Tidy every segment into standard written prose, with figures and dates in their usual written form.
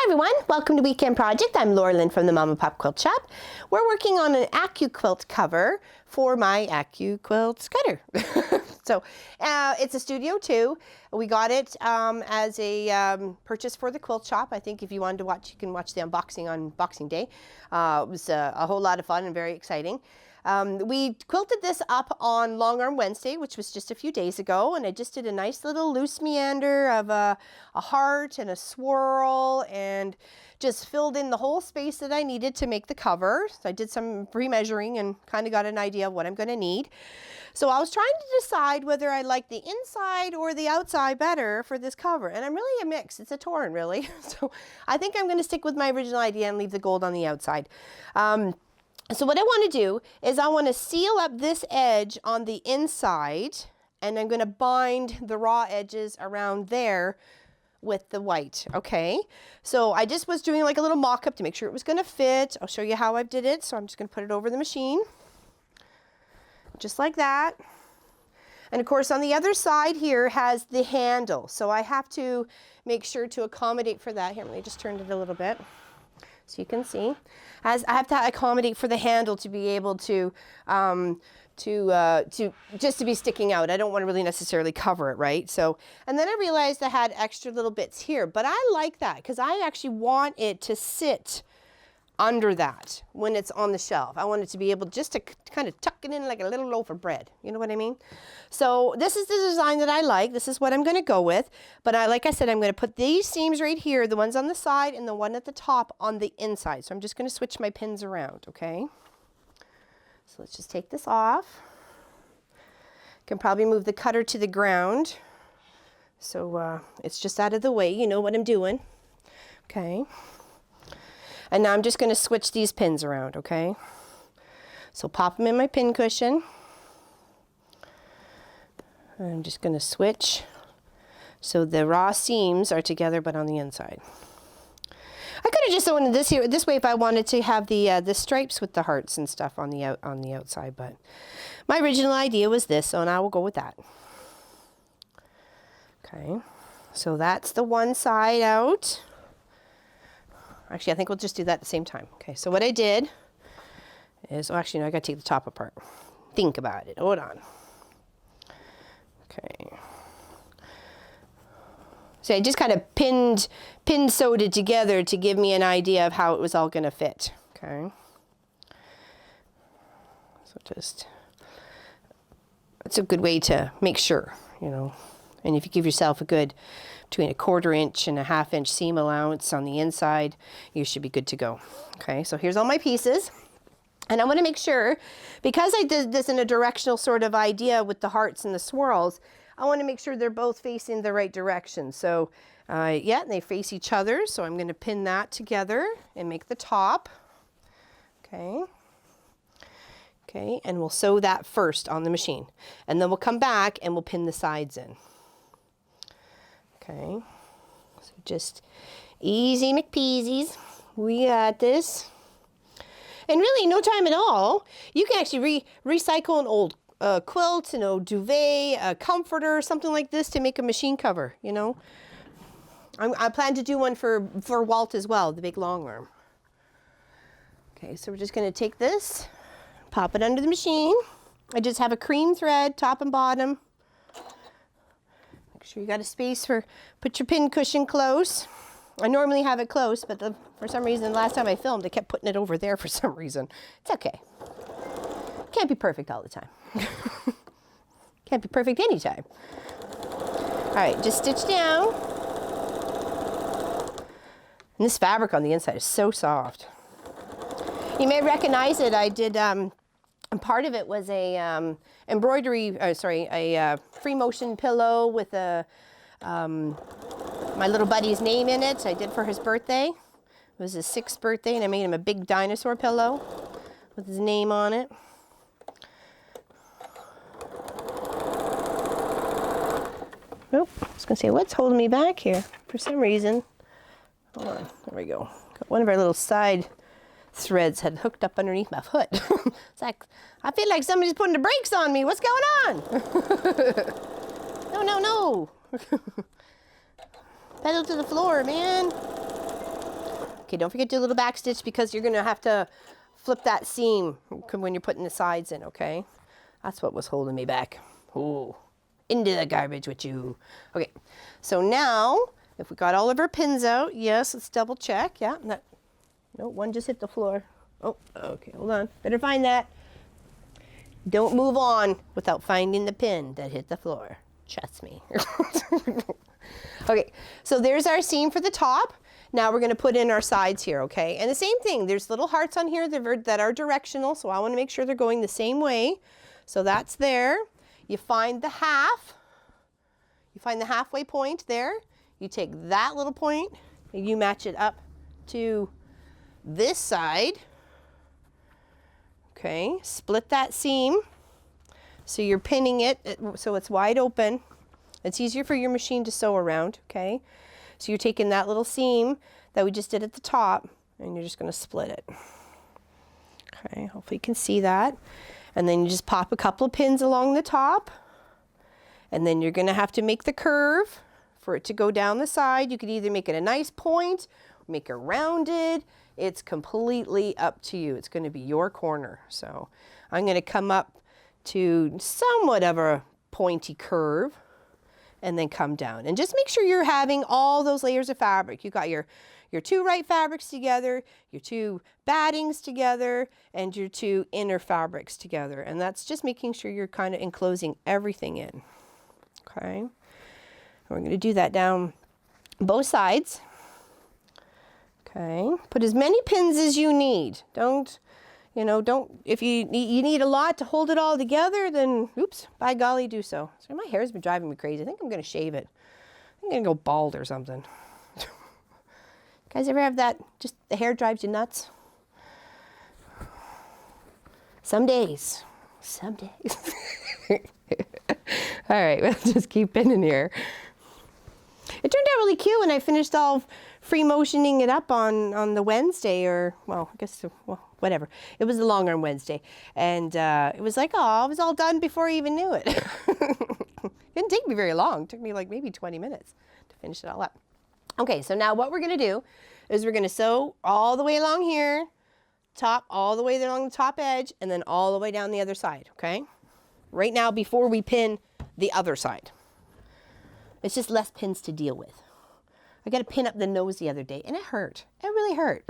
everyone, welcome to Weekend Project. I'm Laura Lynn from the Mama Pop Quilt Shop. We're working on an Accuquilt cover for my Accuquilt sweater. So it's a Studio 2. We got it as a purchase for the quilt shop. I think if you wanted to watch, you can watch the unboxing on Boxing Day. It was a whole lot of fun and very exciting. We quilted this up on Long Arm Wednesday, which was just a few days ago, and I just did a nice little loose meander of a heart and a swirl and just filled in the whole space that I needed to make the cover. So I did some pre-measuring and kind of got an idea of what I'm going to need. So I was trying to decide whether I like the inside or the outside better for this cover, and I'm really a mix. It's a torn, really. So I think I'm going to stick with my original idea and leave the gold on the outside. So what I want to do is I want to seal up this edge on the inside, and I'm going to bind the raw edges around there with the white. Okay, so I just was doing like a little mock-up to make sure it was going to fit. I'll show you how I did it. So I'm just going to put it over the machine just like that. And of course on the other side here has the handle, so I have to make sure to accommodate for that. Here, let me just turn it a little bit so you can see. As I have to accommodate for the handle to be able to just to be sticking out. I don't want to really necessarily cover it, right? So, and then I realized I had extra little bits here, but I like that because I actually want it to sit under that when it's on the shelf. I want it to be able just to kind of tuck it in like a little loaf of bread. You know what I mean? So this is the design that I like. This is what I'm going to go with. But like I said, I'm going to put these seams right here, the ones on the side and the one at the top on the inside. So I'm just going to switch my pins around, okay? So let's just take this off. Can probably move the cutter to the ground. So it's just out of the way. You know what I'm doing. Okay. And now I'm just going to switch these pins around, okay? So pop them in my pin cushion. I'm just going to switch so the raw seams are together but on the inside. I could have just done this here this way if I wanted to have the stripes with the hearts and stuff on the outside, but my original idea was this, so now we'll go with that. Okay, so that's the one side out. Actually, I think we'll just do that at the same time. Okay, so what I did is, oh, actually, no, I got to take the top apart. Think about it. Hold on. Okay. So I just kind of pin-sewed it together to give me an idea of how it was all going to fit. Okay. So just, it's a good way to make sure, you know. And if you give yourself a good between 1/4 inch and a 1/2 inch seam allowance on the inside, you should be good to go. Okay, so here's all my pieces. And I want to make sure, because I did this in a directional sort of idea with the hearts and the swirls, I want to make sure they're both facing the right direction. So yeah, they face each other. So I'm going to pin that together and make the top. Okay. Okay, and we'll sew that first on the machine. And then we'll come back and we'll pin the sides in. Okay, so just easy McPeasies. We got this. And really, no time at all. You can actually recycle an old quilt, an old duvet, a comforter, something like this to make a machine cover, you know. I plan to do one for Walt as well, the big long arm. Okay, so we're just going to take this, pop it under the machine. I just have a cream thread, top and bottom. Make sure you got a space for, put your pin cushion close. I normally have it close, but for some reason, last time I filmed, I kept putting it over there for some reason. It's okay. Can't be perfect all the time. Can't be perfect anytime. All right, just stitch down. And this fabric on the inside is so soft. You may recognize it. I did, and part of it was a embroidery, a free motion pillow with a my little buddy's name in it. I did for his birthday. It was his 6th birthday, and I made him a big dinosaur pillow with his name on it. Oh, I was gonna say, what's holding me back here for some reason? Hold on, there we go. Got one of our little side threads had hooked up underneath my foot. It's like, I feel like somebody's putting the brakes on me. What's going on? No, no, no. Pedal to the floor, man. Okay, don't forget to do a little back stitch because you're gonna have to flip that seam when you're putting the sides in, okay? That's what was holding me back. Ooh, into the garbage with you. Okay, so now, if we got all of our pins out, yes, let's double check. Yeah, no, one just hit the floor. Oh, okay, hold on. Better find that. Don't move on without finding the pin that hit the floor. Trust me. Okay, so there's our seam for the top. Now we're going to put in our sides here, okay? And the same thing, there's little hearts on here that are directional, so I want to make sure they're going the same way. So that's there. You find the half. You find the halfway point there. You take that little point and you match it up to this side. Okay, split that seam. So you're pinning it so it's wide open. It's easier for your machine to sew around, okay? So you're taking that little seam that we just did at the top and you're just going to split it. Okay, hopefully you can see that. And then you just pop a couple of pins along the top. And then you're going to have to make the curve for it to go down the side. You could either make it a nice point, or make it rounded. It's completely up to you. It's going to be your corner. So I'm going to come up to somewhat of a pointy curve and then come down. And just make sure you're having all those layers of fabric. You got your two right fabrics together, your two battings together, and your two inner fabrics together. And that's just making sure you're kind of enclosing everything in. Okay. And we're going to do that down both sides. Okay. Put as many pins as you need. If you need a lot to hold it all together, then, oops, by golly, do so. So my hair's been driving me crazy. I think I'm going to shave it. I'm going to go bald or something. Guys ever have that, just the hair drives you nuts? Some days. Some days. All right, we'll just keep pinning here. It turned out really cute when I finished all free motioning it up on the Wednesday, or, well, I guess, well, whatever. It was the long arm Wednesday. And it was like, oh, it was all done before I even knew it. It didn't take me very long. It took me like maybe 20 minutes to finish it all up. Okay, so now what we're going to do is we're going to sew all the way along here, top all the way along the top edge, and then all the way down the other side, okay? Right now, before we pin the other side. It's just less pins to deal with. I got to pin up the nose the other day, and it hurt. It really hurt.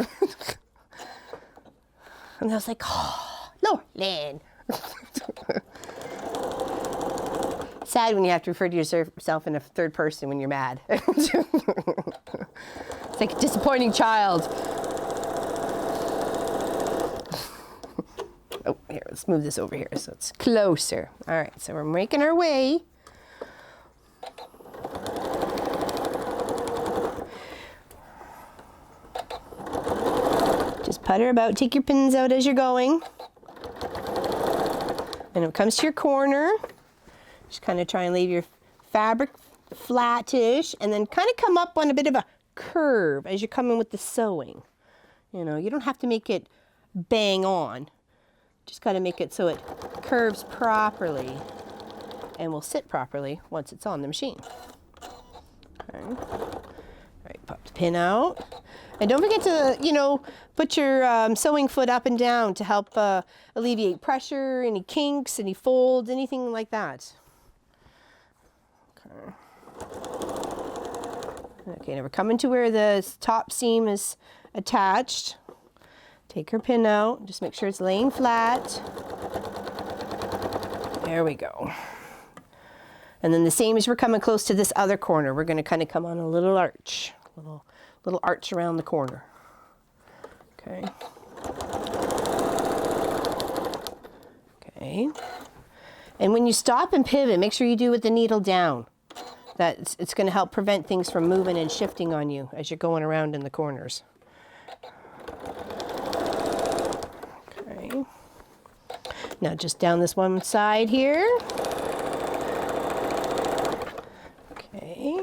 And I was like, oh, Lord. Sad when you have to refer to yourself in a third person when you're mad. It's like a disappointing child. Oh, here, let's move this over here so it's closer. All right, so we're making our way. Just putter about, take your pins out as you're going. And when it comes to your corner, just kind of try and leave your fabric flattish and then kind of come up on a bit of a curve as you're coming with the sewing. You know, you don't have to make it bang on. Just got to make it so it curves properly and will sit properly once it's on the machine. Okay. All right, pop the pin out. And don't forget to, put your sewing foot up and down to help alleviate pressure, any kinks, any folds, anything like that. Okay, now we're coming to where the top seam is attached. Take her pin out, just make sure it's laying flat. There we go. And then the same as we're coming close to this other corner, we're going to kind of come on a little arch, little arch around the corner. Okay. Okay. And when you stop and pivot, make sure you do it with the needle down. It's going to help prevent things from moving and shifting on you as you're going around in the corners. Okay. Now just down this one side here. Okay.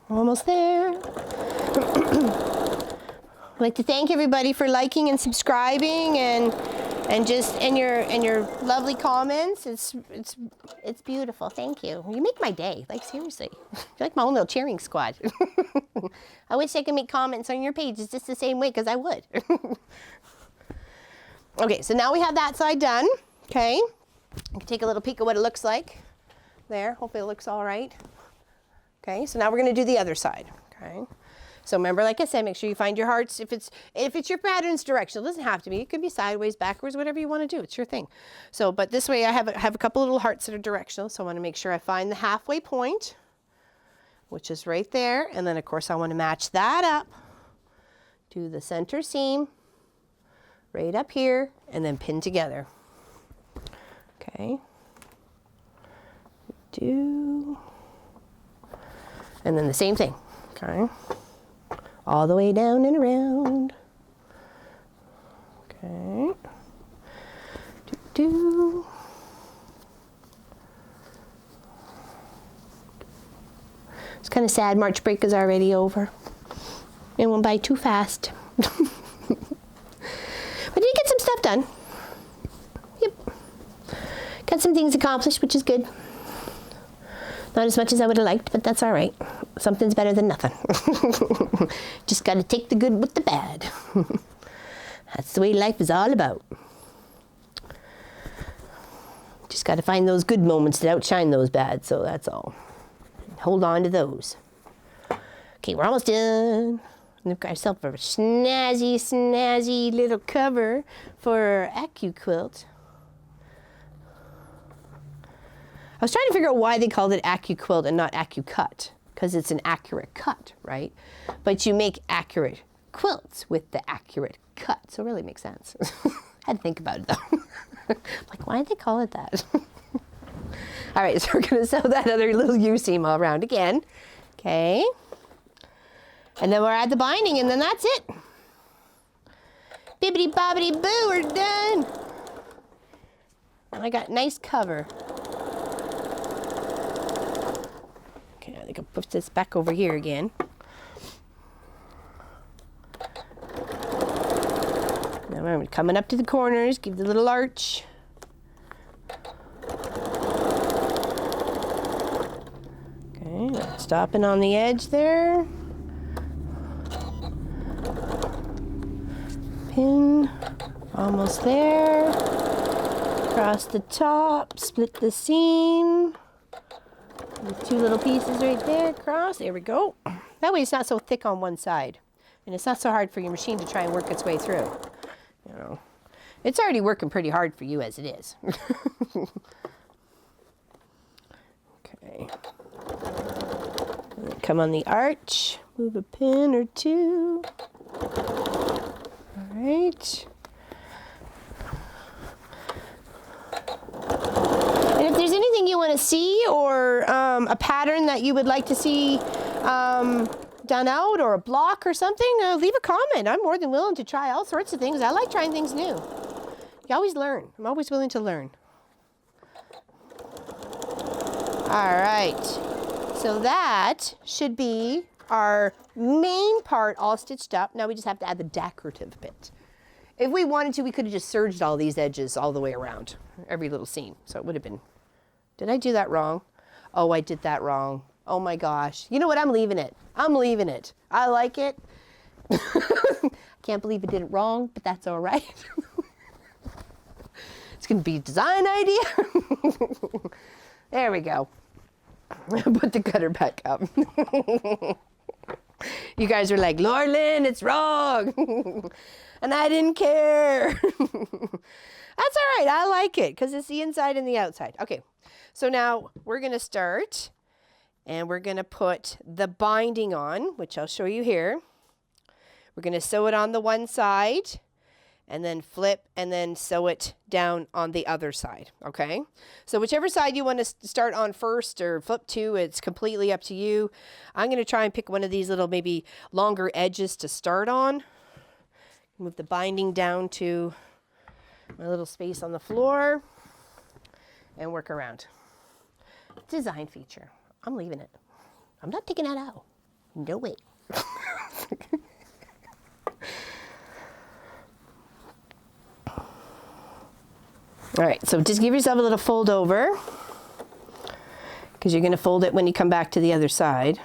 Almost there. I'd like to thank everybody for liking and subscribing and And just in your lovely comments. It's beautiful. Thank you. You make my day. Like seriously, you're like my own little cheering squad. I wish I could make comments on your pages just the same way, because I would. Okay, so now we have that side done. Okay, you can take a little peek at what it looks like. There. Hopefully it looks all right. Okay, so now we're going to do the other side. Okay. So remember, like I said, make sure you find your hearts. If it's your pattern's direction, it doesn't have to be. It could be sideways, backwards, whatever you want to do. It's your thing. So, but this way I have a couple little hearts that are directional. So I want to make sure I find the halfway point, which is right there. And then of course I want to match that up to the center seam right up here and then pin together. Okay. And then the same thing. Okay. All the way down and around. Okay. It's kind of sad March break is already over. It went by too fast. But did get some stuff done. Yep. Got some things accomplished, which is good. Not as much as I would have liked, but that's all right. Something's better than nothing. Just got to take the good with the bad. That's the way life is all about. Just got to find those good moments that outshine those bad, so that's all. Hold on to those. Okay, we're almost done. We've got ourselves a snazzy little cover for our Accuquilt. I was trying to figure out why they called it Accuquilt and not Accucut, because it's an accurate cut, right? But you make accurate quilts with the accurate cut, so it really makes sense. I had to think about it though. Like, why did they call it that? All right, so we're gonna sew that other little U-seam all around again. Okay. And then we're at the binding, and then that's it. Bibbidi bobbidi boo, we're done. And I got nice cover. Okay, I think I'll put this back over here again. Now I'm coming up to the corners, give the little arch. Okay, stopping on the edge there. Pin, almost there. Across the top, split the seam. The two little pieces right there, across. There we go. That way it's not so thick on one side. And it's not so hard for your machine to try and work its way through. You know, it's already working pretty hard for you as it is. Okay. Come on the arch, move a pin or two. All right. And if there's anything you want to see or a pattern that you would like to see done out, or a block or something, leave a comment. I'm more than willing to try all sorts of things. I like trying things new. You always learn. I'm always willing to learn. All right. So that should be our main part all stitched up. Now we just have to add the decorative bit. If we wanted to, we could have just serged all these edges all the way around, every little seam. So it would have been, did I do that wrong? Oh, I did that wrong. Oh my gosh. You know what? I'm leaving it. I'm leaving it. I like it. I can't believe I did it wrong, but that's all right. It's going to be a design idea. There we go. Put the cutter back up. You guys are like, Laurelyn, it's wrong. And I didn't care. That's all right. I like it because it's the inside and the outside. Okay. So now we're going to start. And we're going to put the binding on, which I'll show you here. We're going to sew it on the one side, and then flip, and then sew it down on the other side, okay? So whichever side you want to start on first or flip to, it's completely up to you. I'm going to try and pick one of these little maybe longer edges to start on. Move the binding down to my little space on the floor, and work around. Design feature. I'm leaving it. I'm not taking that out. No way. All right, so just give yourself a little fold over, because you're going to fold it when you come back to the other side,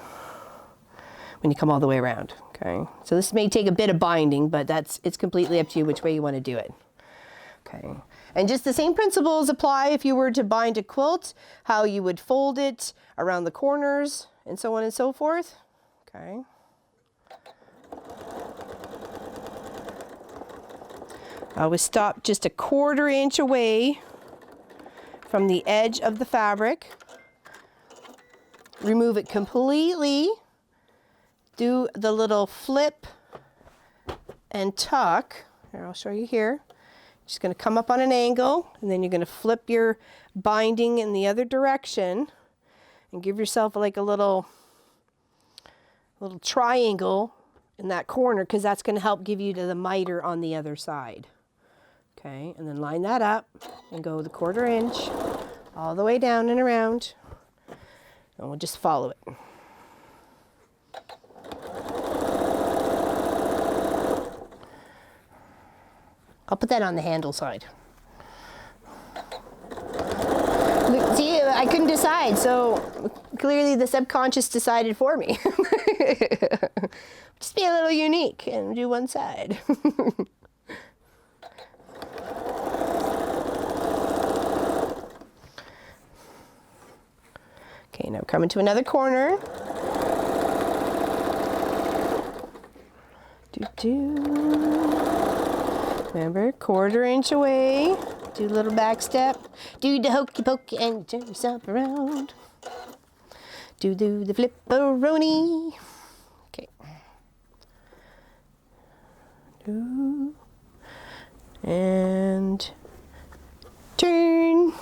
when you come all the way around. Okay, so this may take a bit of binding, but it's completely up to you which way you want to do it. Okay, and just the same principles apply if you were to bind a quilt, how you would fold it around the corners and so on and so forth. Okay. Always stop just a 1/4 inch away from the edge of the fabric. Remove it completely. Do the little flip and tuck. Here, I'll show you here. Just going to come up on an angle, and then you're going to flip your binding in the other direction and give yourself like a little triangle in that corner, because that's going to help give you to the miter on the other side. Okay, and then line that up and go the 1/4 inch all the way down and around, and we'll just follow it. I'll put that on the handle side. Look, see, I couldn't decide, so clearly the subconscious decided for me. Just be a little unique and do one side. Okay, now come into another corner. Remember, 1/4 inch away. Do a little back step. Do the hokey pokey and turn yourself around. Do the flip-a-roni. Okay. And turn.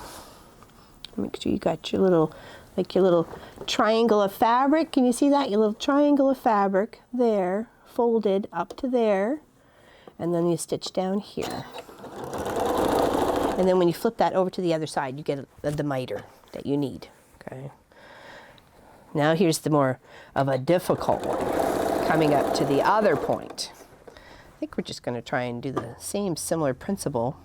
Make sure you got your little, like your little triangle of fabric. Can you see that? Your little triangle of fabric there, folded up to there. And then you stitch down here. And then when you flip that over to the other side, you get the miter that you need. Okay. Now here's the more of a difficult one, coming up to the other point. I think we're just going to try and do the same similar principle.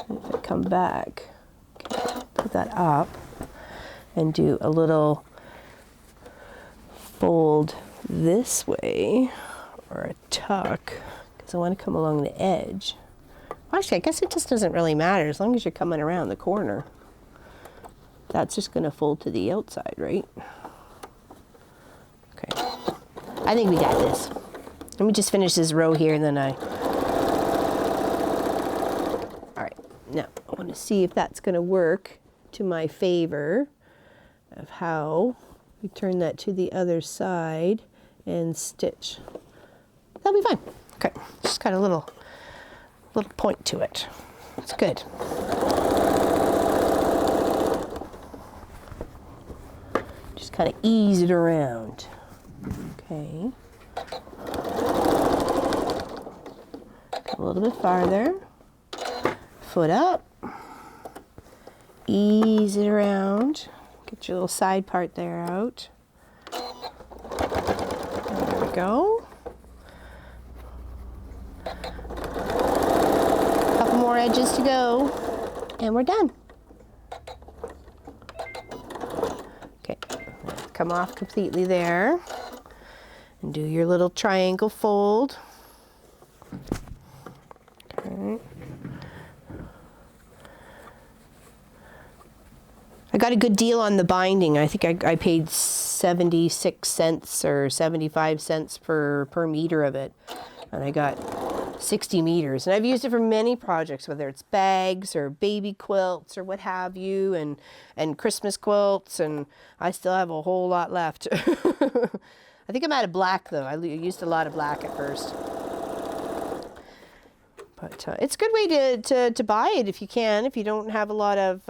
If I come back, okay, put that up and do a little fold this way, or a tuck, because I want to come along the edge. Actually, I guess it just doesn't really matter as long as you're coming around the corner. That's just going to fold to the outside, right? Okay. I think we got this. Let me just finish this row here, and then all right, now I want to see if that's going to work to my favor of how we turn that to the other side and stitch. That'll be fine. Okay, just got a little point to it. It's good. Just kind of ease it around. Okay. A little bit farther. Foot up. Ease it around. Get your little side part there out. There we go. Couple more edges to go, and we're done. Okay, come off completely there, and do your little triangle fold. Okay. I got a good deal on the binding. I think I paid 76 cents or 75 cents per meter of it. And I got 60 meters. And I've used it for many projects, whether it's bags or baby quilts or what have you, and Christmas quilts, and I still have a whole lot left. I think I'm out of black though. I used a lot of black at first. But it's a good way to buy it if you can, if you don't have a lot of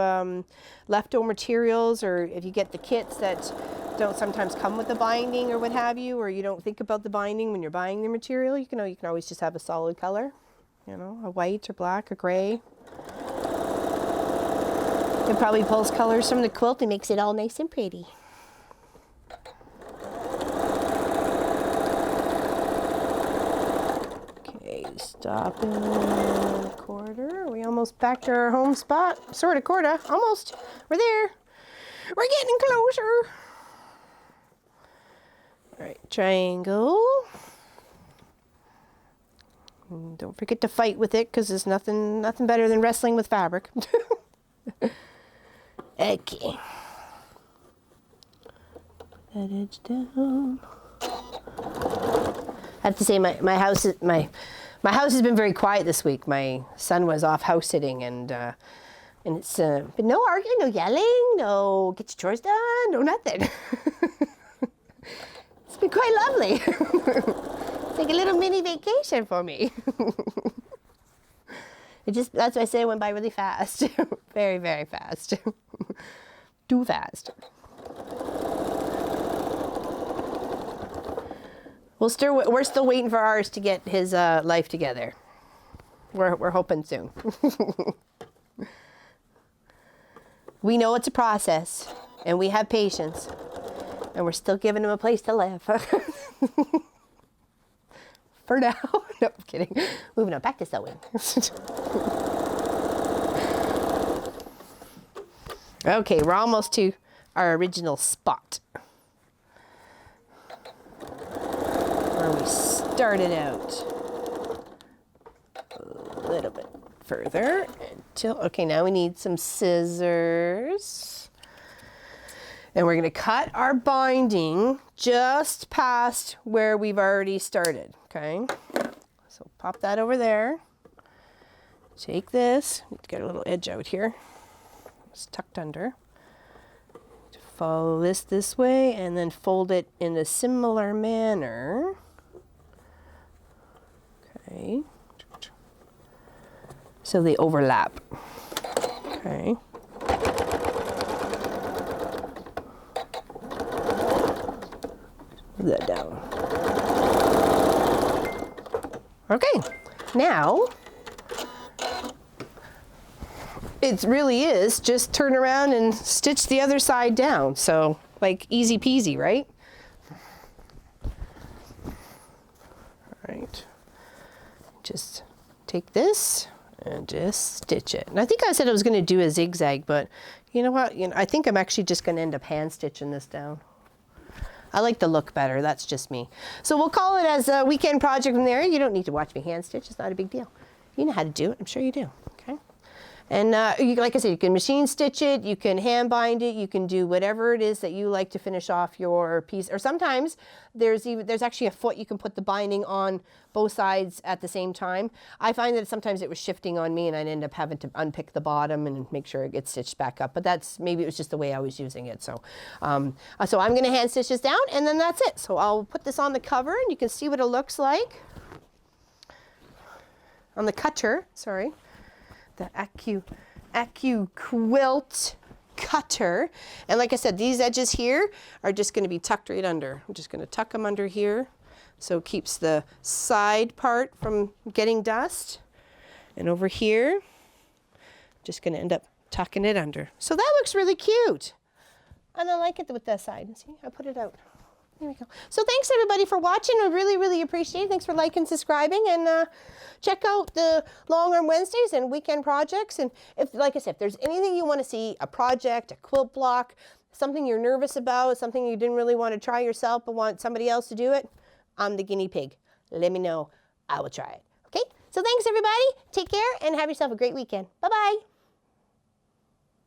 leftover materials, or if you get the kits that don't sometimes come with the binding or what have you, or you don't think about the binding when you're buying the material. You can always just have a solid color, you know, a white or black or gray. It probably pulls colors from the quilt and makes it all nice and pretty. Stop in a quarter. Are we almost back to our home spot? Sort of, quarter. Almost. We're there. We're getting closer. All right, triangle. And don't forget to fight with it because there's nothing better than wrestling with fabric. Okay. That edge down. I have to say my house has been very quiet this week. My son was off house sitting and it's been no arguing, no yelling, no get your chores done, no nothing. It's been quite lovely. It's like a little mini vacation for me. That's why I say it went by really fast. Very, very fast. Too fast. We're still waiting for ours to get his life together. We're hoping soon. We know it's a process, and we have patience, and we're still giving him a place to live. For now. No, I'm kidding. Moving on, back to sewing. Okay, we're almost to our original spot. Where we started out. A little bit further until, okay, now we need some scissors. And we're going to cut our binding just past where we've already started, okay? So pop that over there. Take this, need to get a little edge out here. It's tucked under. Follow this way and then fold it in a similar manner. Okay. So they overlap. Okay. Move that down. Okay, now it really is just turn around and stitch the other side down. So like easy peasy, right? All right, just take this and just stitch it. And I think I said I was going to do a zigzag, but you know what? I think I'm actually just going to end up hand stitching this down. I like the look better. That's just me. So we'll call it as a weekend project from there. You don't need to watch me hand stitch. It's not a big deal. You know how to do it. I'm sure you do. Okay. And like I said, you can machine stitch it. You can hand bind it. You can do whatever it is that you like to finish off your piece. Or sometimes there's actually a foot you can put the binding on both sides at the same time. I find that sometimes it was shifting on me and I'd end up having to unpick the bottom and make sure it gets stitched back up. But maybe it was just the way I was using it. So, so I'm going to hand stitch this down and then that's it. So I'll put this on the cover and you can see what it looks like. On the cutter, sorry. The Accuquilt cutter. And like I said, these edges here are just going to be tucked right under. I'm just going to tuck them under here so it keeps the side part from getting dust. And over here, I'm just going to end up tucking it under. So that looks really cute. And I like it with that side. See, I put it out. There we go. So thanks everybody for watching. I really, really appreciate it. Thanks for liking and subscribing. And check out the Long Arm Wednesdays and weekend projects. And if, like I said, if there's anything you want to see, a project, a quilt block, something you're nervous about, something you didn't really want to try yourself but want somebody else to do it, I'm the guinea pig. Let me know. I will try it. Okay? So thanks everybody. Take care and have yourself a great weekend. Bye-bye.